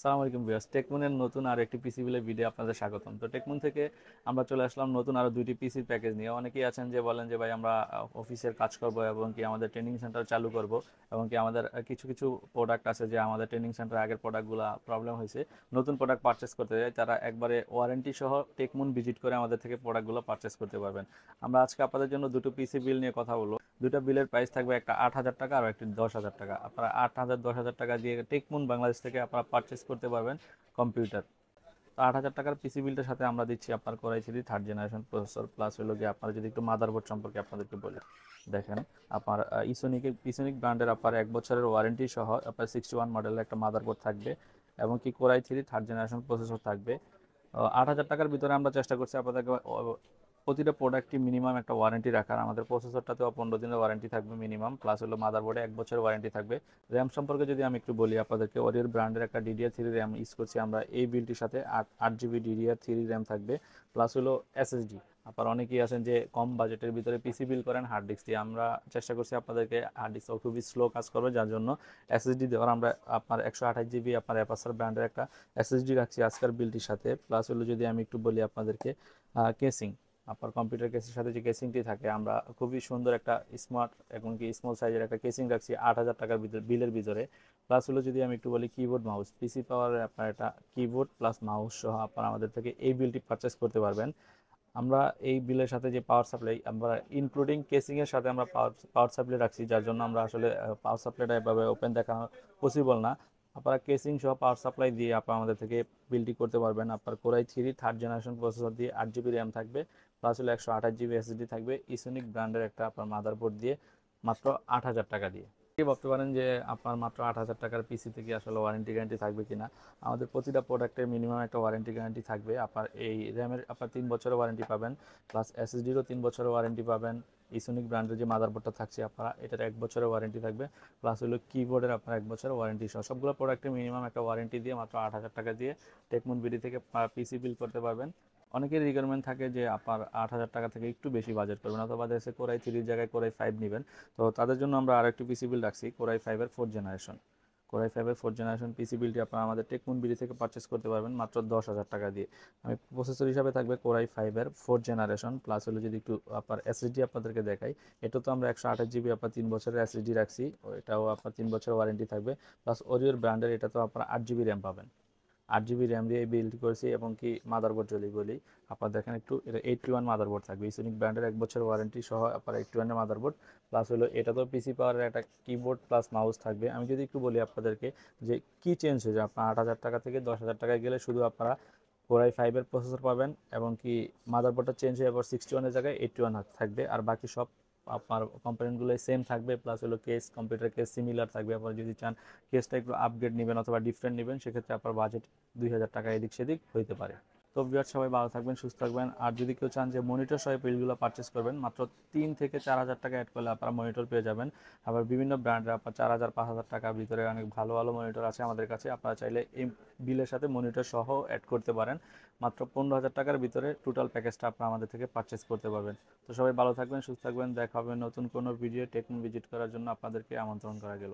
সালাম আলাইকুম ভিউয়ার্স, টেকমুনের নতুন আর একটি পিসি বিলের ভিডিও আপনাদের স্বাগতম। তো টেকমুন থেকে আমরা চলে আসলাম নতুন আরো দুইটি পিসির প্যাকেজ নিয়ে। অনেকেই আছেন যে বলেন যে ভাই আমরা অফিসের কাজ করব এবং কি আমাদের ট্রেনিং সেন্টার চালু করব এবং কি আমাদের কিছু কিছু প্রোডাক্ট আছে যে আমাদের ট্রেনিং সেন্টার আগের প্রোডাক্টগুলো প্রবলেম হয়েছে, নতুন প্রোডাক্ট পারচেস করতে যায় তারা একবারে ওয়ারেন্টি সহ টেকমুন ভিজিট করে আমাদের থেকে প্রোডাক্টগুলো পারচেস করতে পারবেন। আমরা আজকে আপনাদের জন্য দুটো পিসি বিল নিয়ে কথা বলবো। দুটো বিলের প্রাইস থাকবে, একটা 8,000 টাকা আর একটি 10,000 টাকা। আপনারা 8,000 10,000 টাকা দিয়ে টেকমুন বাংলাদেশ থেকে আপনারা পারচেস করতে পারবেন কম্পিউটার। তো 8,000 টাকার পিসি বিলটার সাথে আমরা দিচ্ছি আপনার core i three third generation processor, plus হলো গিয়ে আপনারা যদি একটু মাদারবোর্ড সম্পর্কে আপনাদেরকে বলি, দেখেন আপনার ইসোনিক ব্র্যান্ডের আপনার 1 বছরের ওয়ারেন্টি সহ আপনার 61 মডেলের একটা মাদারবোর্ড থাকবে এবং কি core i three third generation processor থাকবে। 8,000 টাকার ভিতরে আমরা চেষ্টা করছি আপনাদেরকে প্রতিটা প্রোডাক্টই মিনিমাম একটা ওয়ারেন্টি রাখার। আমাদের প্রসেসরটাতেও 15 দিনের ওয়ারেন্টি থাকবে মিনিমাম, প্লাস হলো মাদারবোর্ডে 1 বছরের ওয়ারেন্টি থাকবে। র্যাম সম্পর্কে যদি আমি একটু বলি আপনাদেরকে, ওরিওর ব্র্যান্ডের একটা DDR3 র্যাম ইউজ করছি আমরা এই বিলটির সাথে। 8 জিবি DDR3 র্যাম থাকবে, প্লাস হলো SSD। আপনার অনেকেই আছেন যে কম বাজেটের ভিতরে পিসি বিল করেন হার্ড ডিস্ক দিয়ে, আমরা চেষ্টা করছি আপনাদেরকে হার্ড ডিস্ক খুবই স্লো কাজ করবে, যার জন্য SSD দেওয়ার আমরা আপনার 128 জিবি আপনার অ্যাপাসার ব্র্যান্ডের একটা SSD রাখছি আজকের বিলটির সাথে। প্লাস হলো যদি আমি একটু বলি আপনাদেরকে, কেসিং, আপনার কম্পিউটার কেসের সাথে যে কেসিংটি থাকে, আমরা খুবই সুন্দর একটা স্মার্ট এবং কি স্মল সাইজের একটা কেসিং রাখছি 8,000 টাকার বিলের ভিতরে। প্লাস হলো যদি আমি একটু বলি কিবোর্ড মাউস, পিসি পাওয়ারের আপনার একটা কিবোর্ড প্লাস মাউস সহ আপনারা আমাদের থেকে এই বিলটি পারচেস করতে পারবেন। আমরা এই বিলের সাথে যে পাওয়ার সাপ্লাই, আমরা ইনক্লুডিং কেসিংয়ের সাথে আমরা পাওয়ার সাপ্লাই রাখছি, যার জন্য আমরা আসলে পাওয়ার সাপ্লাইটা এভাবে ওপেন দেখানো পসিবল না। আপনারা কেসিং সহ পাওয়ার সাপ্লাই দিয়ে আপনারা আমাদের থেকে বিলটি করতে পারবেন। আপনার core i three third generation processor দিয়ে 8 জিবি র্যাম থাকবে, প্লাস হলো 128 জিবি SSD থাকবে ইসোনিক ব্র্যান্ডের একটা আপনার মাদারবোর্ড দিয়ে, মাত্র 8,000 টাকা দিয়ে। কি ভাবতে পারেন যে আপনার মাত্র 8,000 টাকার পিসি থেকে আসলে ওয়ারেন্টি গ্যারান্টি থাকবে কিনা। আমাদের প্রতিটা প্রোডাক্টের মিনিমাম একটা ওয়ারেন্টি গ্যারান্টি থাকবে। আপনার এই র্যামের আপনার 3 বছরের ওয়ারেন্টি পাবেন, প্লাস SSDরও 3 বছরের ওয়ারেন্টি পাবেন। ইসোনিক ব্র্যান্ডের যে মাদারবোর্ডটা থাকছে আপনারা, এটার 1 বছরের ওয়ারেন্টি থাকবে, প্লাস হলো কিবোর্ডের আপনার 1 বছরের ওয়ারেন্টি সহ সবগুলো প্রোডাক্টের মিনিমাম একটা ওয়ারেন্টি দিয়ে মাত্র 8,000 টাকা দিয়ে টেকমুন বিডি থেকে পিসি বিল করতে পারবেন। অনেকের রিকোয়ারমেন্ট থাকে যে আপনার 8,000 টাকা থেকে একটু বেশি বাজেট করবেন, অথবা দেশে কোরাই থ্রির জায়গায় কোরাই ফাইভ নেবেন। তো তাদের জন্য আমরা আরেকটি পিসি বিল রাখছি, কোরাই ফাইভের ফোর্থ জেনারেশন। কোরাই ফাইভের ফোর্থ জেনারেশন পিসি বিলটি আপনারা আমাদের টেকমুন বিডি থেকে পারচেস করতে পারবেন মাত্র 10,000 টাকা দিয়ে। আমি প্রসেসর হিসাবে থাকবে কোরাই ফাইভের ফোর্থ জেনারেশন, প্লাস হলো যদি একটু আপনার SSD আপনাদেরকে দেখাই, এটা তো আমরা 128 জিবি আপনার 3 বছরের SSD রাখছি, এটাও আপনার 3 বছরের ওয়ারেন্টি থাকবে। প্লাস ওরিওর ব্র্যান্ডের এটা তো আপনার 8 জিবি র্যাম পাবেন, 8 জিবি র্যাম দিয়ে এই বিল্ড করেছি। এবং কি মাদারবোর্ড যদি বলি, আপনার দেখেন একটু, এটা 81 মাদারবোর্ড থাকবে ইসোনিক ব্র্যান্ডের 1 বছরের ওয়ারেন্টি সহ আপনার 81 মাদারবোর্ড। প্লাস হলো এটা তো পিসি পাওয়ারের একটা কিবোর্ড প্লাস মাউস থাকবে। আমি যদি একটু বলি আপনাদেরকে যে কি চেঞ্জ হয়েছে, আপনার 8,000 টাকা থেকে 10,000 টাকায় গেলে শুধু আপনারা কোরাই ফাইভের প্রসেসর পাবেন এবং কি মাদারবোর্ডটা চেঞ্জ হয়ে আবার 61-এর জায়গায় 81 থাকবে, আর বাকি সব আপনার কম্পোনেন্টগুলো সেম থাকবে। প্লাস হলো কেস, কম্পিউটার কেস সিমিলার থাকবে। আপনারা যদি চান কেসটা একটু আপগ্রেড নেবেন অথবা ডিফারেন্ট নেবেন, সেক্ষেত্রে আপনার বাজেট 2,000 টাকা এদিক সেদিক হইতে পারে। তো ভিউয়ার্স, সবাই ভালো থাকবেন, সুস্থ থাকবেন। আর যদি কেউ চান যে মনিটর সহ বিলগুলো পারচেস করবেন, মাত্র 3 থেকে 4,000 টাকা অ্যাড করলে আপনারা মনিটর পেয়ে যাবেন। আবার বিভিন্ন ব্র্যান্ডের আপনার 4,000 5,000 টাকার ভিতরে অনেক ভালো ভালো মনিটর আছে আমাদের কাছে, আপনারা চাইলে এই বিলের সাথে মনিটর সহ অ্যাড করতে পারেন। মাত্র 15,000 টাকার ভিতরে টোটাল প্যাকেজটা আপনারা আমাদের থেকে পারচেস করতে পারবেন। তো সবাই ভালো থাকবেন, সুস্থ থাকবেন, দেখা হবে নতুন কোনো ভিডিও। টেকনো ভিজিট করার জন্য আপনাদেরকে আমন্ত্রণ করা গেল।